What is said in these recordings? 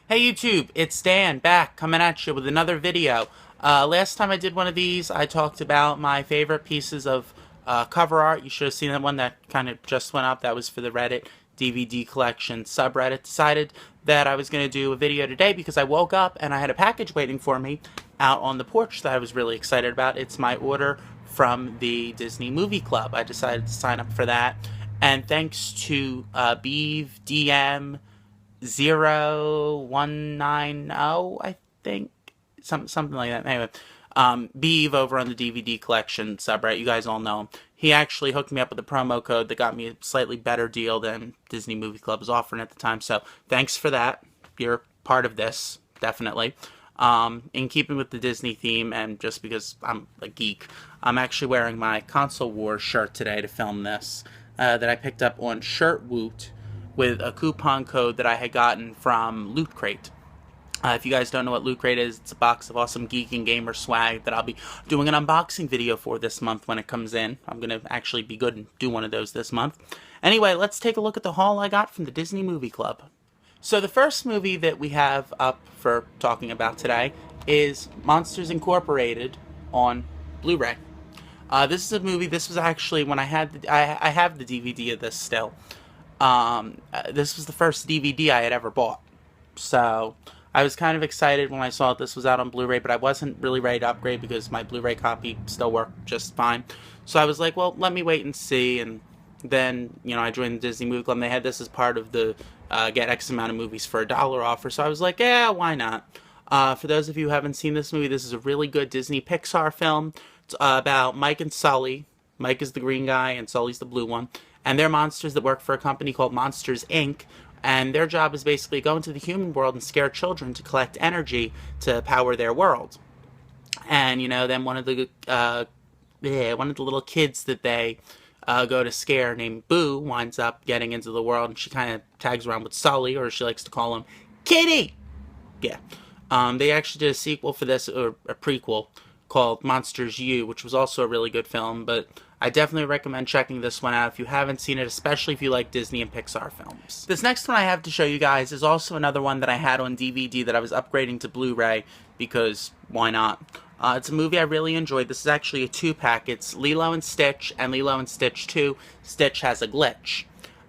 Hey YouTube, it's Dan back coming at you with another video. Last time I did one of these, I talked about my favorite pieces of cover art. You should have seen that one that kind of just went up. That was for the Reddit DVD collection subreddit. Decided that I was going to do a video today because I woke up and I had a package waiting for me out on the porch that I was really excited about. It's my order from the Disney Movie Club. I decided to sign up for that. And thanks to Beeve DM 0190, I think. Something like that. Anyway, Beeve over on the DVD collection subreddit, you guys all know him. He actually hooked me up with a promo code that got me a slightly better deal than Disney Movie Club was offering at the time. So thanks for that. You're part of this, definitely. In keeping with the Disney theme, and just because I'm a geek, I'm actually wearing my Console Wars shirt today to film this, that I picked up on Shirtwoot with a coupon code that I had gotten from Loot Crate. If you guys don't know what Loot Crate is, it's a box of awesome geek and gamer swag that I'll be doing an unboxing video for this month when it comes in. I'm going to actually be good and do one of those this month. Anyway, let's take a look at the haul I got from the Disney Movie Club. So the first movie that we have up for talking about today is Monsters Incorporated on Blu-ray. This is a movie. This was actually when I had I have the DVD of this still. This was the first DVD I had ever bought, so I was kind of excited when I saw this was out on Blu-ray, but I wasn't really ready to upgrade because my Blu-ray copy still worked just fine. So I was like, well, let me wait and see. And then, I joined the Disney Movie Club, and they had this as part of the get X amount of movies for $1 offer. So I was like, yeah, why not? For those of you who haven't seen this movie, this is a really good Disney Pixar film. It's about Mike and Sully. Mike is the green guy, and Sully's the blue one. And they're monsters that work for a company called Monsters, Inc., and their job is basically go into the human world and scare children to collect energy to power their world. And then one of the little kids that they go to scare, named Boo, winds up getting into the world, and she kind of tags around with Sully, or she likes to call him Kitty. Yeah. They actually did a sequel for this, or a prequel, called Monsters U, which was also a really good film, but I definitely recommend checking this one out if you haven't seen it, especially if you like Disney and Pixar films. This next one I have to show you guys is also another one that I had on DVD that I was upgrading to Blu-ray, because why not? It's a movie I really enjoyed. This is actually a 2-pack. It's Lilo and Stitch and Lilo and Stitch 2, Stitch Has a Glitch.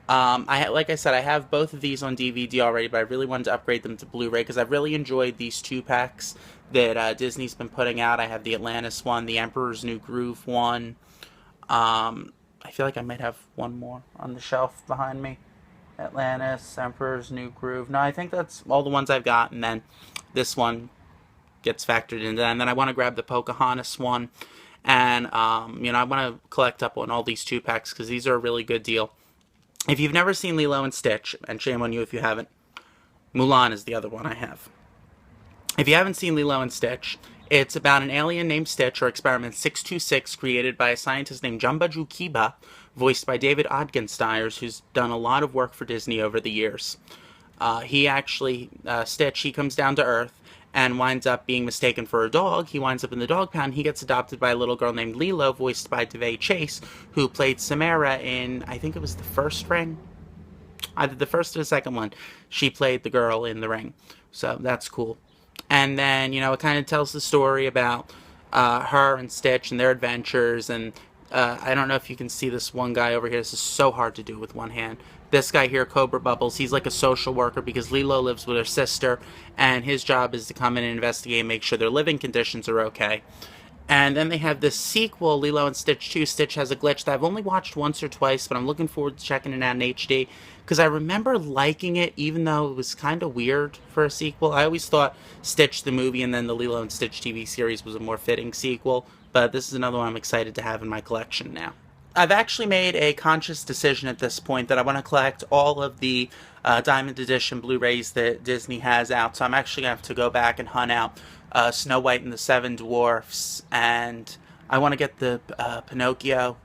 Like I said, I have both of these on DVD already, but I really wanted to upgrade them to Blu-ray because I've really enjoyed these 2-packs that Disney's been putting out. I have the Atlantis one, the Emperor's New Groove one. I feel like I might have one more on the shelf behind me. Atlantis, Emperor's New Groove. No, I think that's all the ones I've got, and then this one gets factored into that. And then I want to grab the Pocahontas one, and I want to collect up on all these 2-packs because these are a really good deal. If you've never seen Lilo and Stitch, and shame on you if you haven't, Mulan is the other one I have. If you haven't seen Lilo and Stitch, it's about an alien named Stitch, or Experiment 626, created by a scientist named Jumbaju Kiba, voiced by David Ogdenstiers, who's done a lot of work for Disney over the years. Stitch, he comes down to Earth and winds up being mistaken for a dog. He winds up in the dog pound. He gets adopted by a little girl named Lilo, voiced by DeVay Chase, who played Samara in, I think it was the first Ring? Either the first or the second one. She played the girl in The Ring. So that's cool. And then, it kind of tells the story about her and Stitch and their adventures. And I don't know if you can see this one guy over here. This is so hard to do with one hand. This guy here, Cobra Bubbles, he's like a social worker because Lilo lives with her sister, and his job is to come in and investigate and make sure their living conditions are okay. And then they have this sequel, Lilo and Stitch 2, Stitch Has a Glitch, that I've only watched once or twice, but I'm looking forward to checking it out in HD, because I remember liking it, even though it was kind of weird for a sequel. I always thought Stitch the movie and then the Lilo and Stitch TV series was a more fitting sequel, but this is another one I'm excited to have in my collection now. I've actually made a conscious decision at this point that I want to collect all of the Diamond Edition Blu-rays that Disney has out, so I'm actually going to have to go back and hunt out Snow White and the Seven Dwarfs, and I want to get the Pinocchio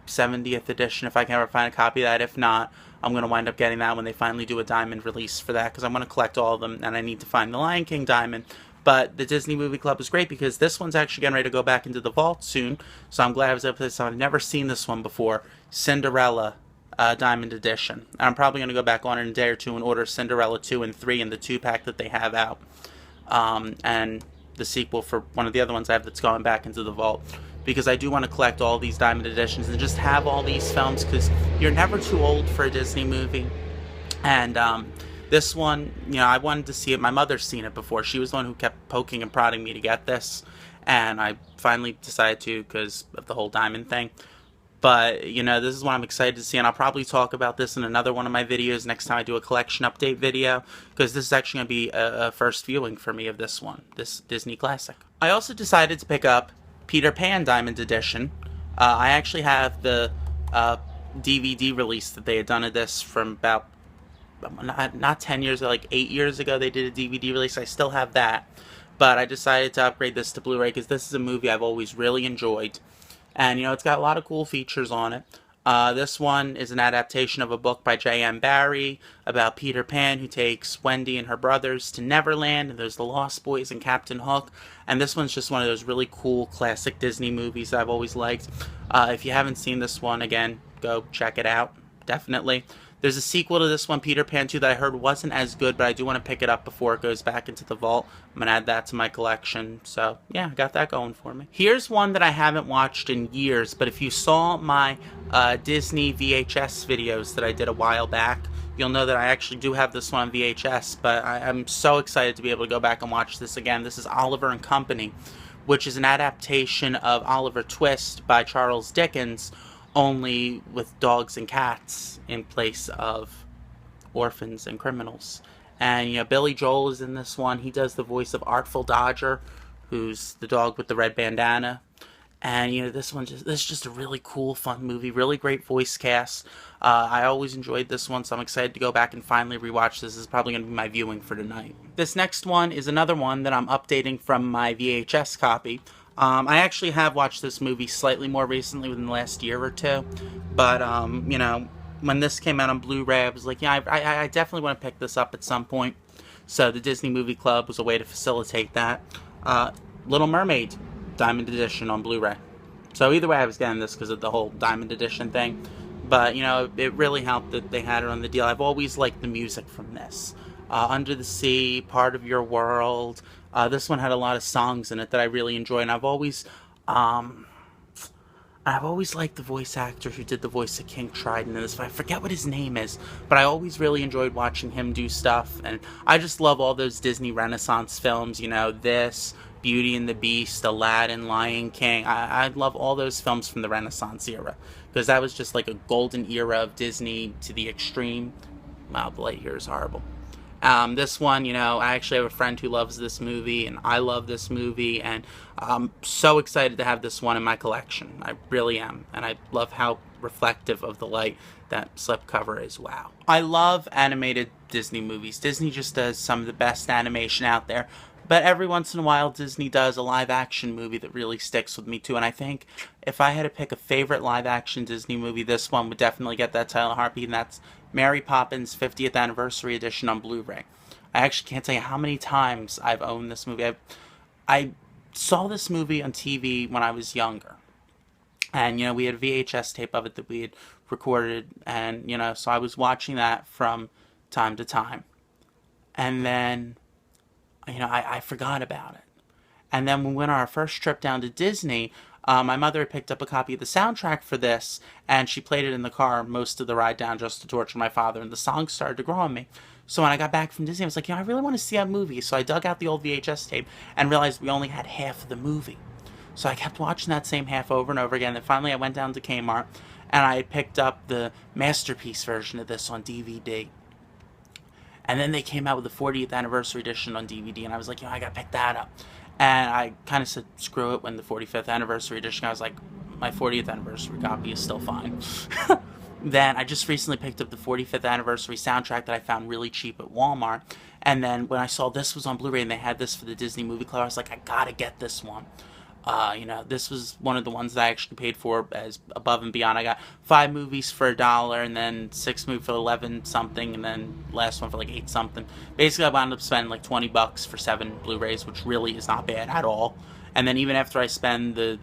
70th edition if I can ever find a copy of that. If not, I'm going to wind up getting that when they finally do a Diamond release for that, because I want to collect all of them, and I need to find the Lion King Diamond. But the Disney Movie Club is great because this one's actually getting ready to go back into the vault soon, so I'm glad I was able to. So I've never seen this one before. Cinderella Diamond Edition. And I'm probably going to go back on in a day or two and order Cinderella 2 and 3 in the 2-pack that they have out. And the sequel for one of the other ones I have that's going back into the vault. Because I do want to collect all these Diamond Editions and just have all these films, because you're never too old for a Disney movie. And this one, I wanted to see it. My mother's seen it before. She was the one who kept poking and prodding me to get this. And I finally decided to because of the whole diamond thing. But, this is what I'm excited to see, and I'll probably talk about this in another one of my videos next time I do a collection update video, because this is actually going to be a first viewing for me of this one, this Disney classic. I also decided to pick up Peter Pan Diamond Edition. I actually have the DVD release that they had done of this from about, not 10 years ago, like 8 years ago they did a DVD release. I still have that, but I decided to upgrade this to Blu-ray because this is a movie I've always really enjoyed. And, it's got a lot of cool features on it. This one is an adaptation of a book by J.M. Barrie about Peter Pan, who takes Wendy and her brothers to Neverland, and there's the Lost Boys and Captain Hook. And this one's just one of those really cool classic Disney movies that I've always liked. If you haven't seen this one, again, go check it out. Definitely. There's a sequel to this one, Peter Pan 2, that I heard wasn't as good, but I do want to pick it up before it goes back into the vault. I'm going to add that to my collection. So, yeah, I got that going for me. Here's one that I haven't watched in years, but if you saw my Disney VHS videos that I did a while back, you'll know that I actually do have this one on VHS, but I'm so excited to be able to go back and watch this again. This is Oliver and Company, which is an adaptation of Oliver Twist by Charles Dickens, only with dogs and cats in place of orphans and criminals. And, Billy Joel is in this one. He does the voice of Artful Dodger, who's the dog with the red bandana. And, this is just a really cool, fun movie. Really great voice cast. I always enjoyed this one, so I'm excited to go back and finally rewatch this. This is probably going to be my viewing for tonight. This next one is another one that I'm updating from my VHS copy. I actually have watched this movie slightly more recently within the last year or two. But, when this came out on Blu-ray, I was like, yeah, I definitely want to pick this up at some point. So the Disney Movie Club was a way to facilitate that. Little Mermaid Diamond Edition on Blu-ray. So either way, I was getting this because of the whole Diamond Edition thing. But, it really helped that they had it on the deal. I've always liked the music from this. Under the Sea, Part of Your World. This one had a lot of songs in it that I really enjoy, and I've always liked the voice actor who did the voice of King Triton in this. I forget what his name is, but I always really enjoyed watching him do stuff, and I just love all those Disney Renaissance films, this, Beauty and the Beast, Aladdin, Lion King. I love all those films from the Renaissance era, because that was just like a golden era of Disney to the extreme. Wow, the light here is horrible. This one, I actually have a friend who loves this movie, and I love this movie, and I'm so excited to have this one in my collection. I really am, and I love how reflective of the light that slipcover is. Wow. I love animated Disney movies. Disney just does some of the best animation out there, but every once in a while Disney does a live-action movie that really sticks with me too, and I think if I had to pick a favorite live-action Disney movie, this one would definitely get that title, Harpy, and that's Mary Poppins 50th Anniversary Edition on Blu-ray. I actually can't tell you how many times I've owned this movie. I saw this movie on TV when I was younger. And, we had a VHS tape of it that we had recorded. And, so I was watching that from time to time. And then, I forgot about it. And then when we went on our first trip down to Disney, my mother had picked up a copy of the soundtrack for this, and she played it in the car most of the ride down just to torture my father, and the song started to grow on me. So when I got back from Disney, I was like, I really want to see that movie. So I dug out the old VHS tape and realized we only had half of the movie. So I kept watching that same half over and over again. Then finally I went down to Kmart, and I picked up the Masterpiece version of this on DVD. And then they came out with the 40th Anniversary Edition on DVD, and I was like, I gotta pick that up. And I kind of said, screw it, when the 45th Anniversary Edition, I was like, my 40th Anniversary copy is still fine. Then I just recently picked up the 45th Anniversary soundtrack that I found really cheap at Walmart. And then when I saw this was on Blu-ray and they had this for the Disney Movie Club, I was like, I gotta get this one. This was one of the ones that I actually paid for as above and beyond. I got 5 movies for $1, and then 6 movies for 11 something, and then last one for like 8 something. Basically, I wound up spending like $20 for 7 Blu-rays, which really is not bad at all. And then even after I spend the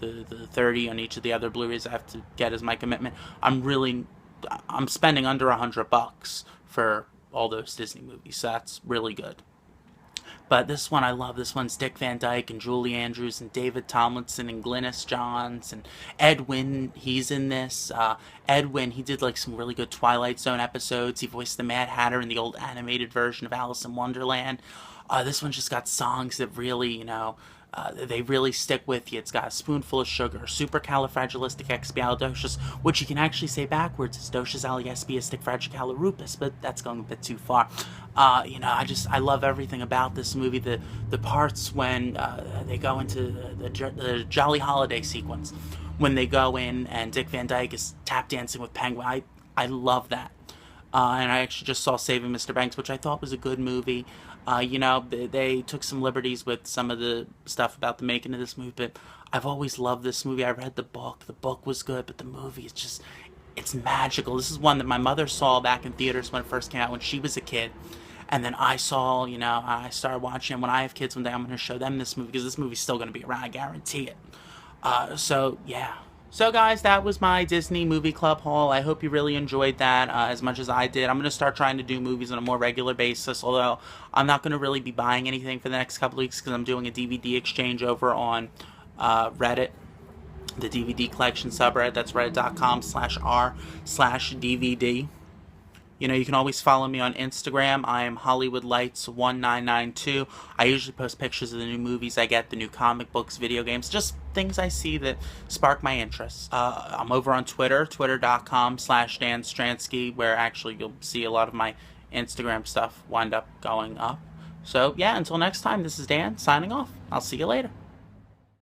30 on each of the other Blu-rays I have to get as my commitment, I'm really I'm spending under $100 for all those Disney movies. So that's really good. But this one I love. This one's Dick Van Dyke and Julie Andrews and David Tomlinson and Glynis Johns and Edwin. He's in this. Edwin, he did like some really good Twilight Zone episodes. He voiced the Mad Hatter in the old animated version of Alice in Wonderland. This one's just got songs that really, they really stick with you. It's got A Spoonful of Sugar, Supercalifragilisticexpialidocious, which you can actually say backwards. It's docious aliaspiasticfragicalarupus, but that's going a bit too far. I love everything about this movie. The parts when they go into the Jolly Holiday sequence, when they go in and Dick Van Dyke is tap dancing with Penguin. I love that. And I actually just saw Saving Mr. Banks, which I thought was a good movie. They took some liberties with some of the stuff about the making of this movie, but I've always loved this movie. I read the book. The book was good, but the movie is just, it's magical. This is one that my mother saw back in theaters when it first came out when she was a kid. And then I saw, I started watching it. When I have kids one day, I'm going to show them this movie because this movie's still going to be around. I guarantee it. Yeah. So guys, that was my Disney Movie Club haul. I hope you really enjoyed that as much as I did. I'm going to start trying to do movies on a more regular basis, although I'm not going to really be buying anything for the next couple weeks because I'm doing a DVD exchange over on Reddit, the DVD collection subreddit. That's reddit.com/r/DVD. You can always follow me on Instagram. I am HollywoodLights1992. I usually post pictures of the new movies I get, the new comic books, video games, just things I see that spark my interest. I'm over on Twitter, twitter.com/DanStransky, where actually you'll see a lot of my Instagram stuff wind up going up. So, yeah, until next time, this is Dan, signing off. I'll see you later.